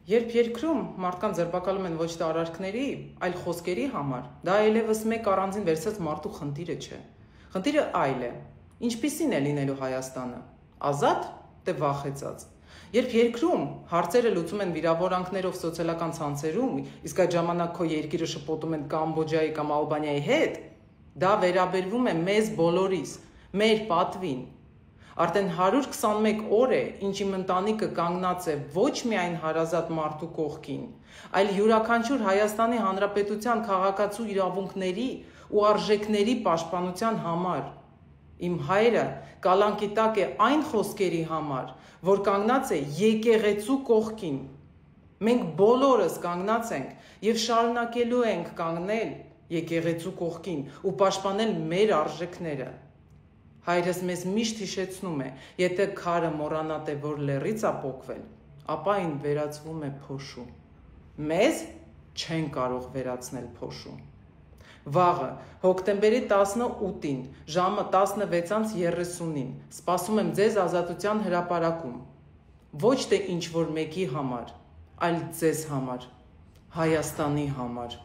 Երբ երկրում մարդկանց ձերբակալում են ոչ թե արարքների, այլ խոսքերի համար, դա այլևս մեկ առանձին վերցած մարդու խնդիրը չէ։ Խնդիրը այլ է։ Ինչպիսին է լինելու Հայաստանը։ Ազատ, թե վախեցած։ Երբ երկրում հարցերը լուծում են վիրավորանքներով սոցիալական ցանցերում, իսկ այդ ժամանակ քո երկիրը շփոթում են Կամբոջայի կամ Ալբանիայի հետ, դա վերաբերվում է մեզ բոլորիս, մեր պատվին։ Արդեն 121 օր է, ինչ իմ ընտանիքը կանգնած է ոչ միայն հարազատ մարդու կողքին, այլ յուրաքանչյուր Հայաստանի Հանրապետության քաղաքացու իրավունքների ու արժեքների պաշտպանության համար։ Իմ հայրը կալանքի տակ է այն խոսքերի համար, որ կանգնած է եկեղեցու կողքին։ Մենք բոլորս կանգնած ենք և շարունակելու ենք կանգնել եկեղեցու կողքին ու պաշտպանել մեր արժեքները։ Հայրս մեզ միշտ հիշեցնում է, եթե քարը մոռանատ է, որ լեռից է պոկվել, ապա այն վերածվում է փոշու։ Մեզ չեն կարող վերացնել փոշու։ Վաղը, հոկտեմբերի 18-ին, ժամը 16:30-ին, սպասում եմ ձեզ Ազատության հրապարակում։ Ոչ թե ինչ-որ մեկի համար, այլ ձեզ համար, Հայաստանի համար։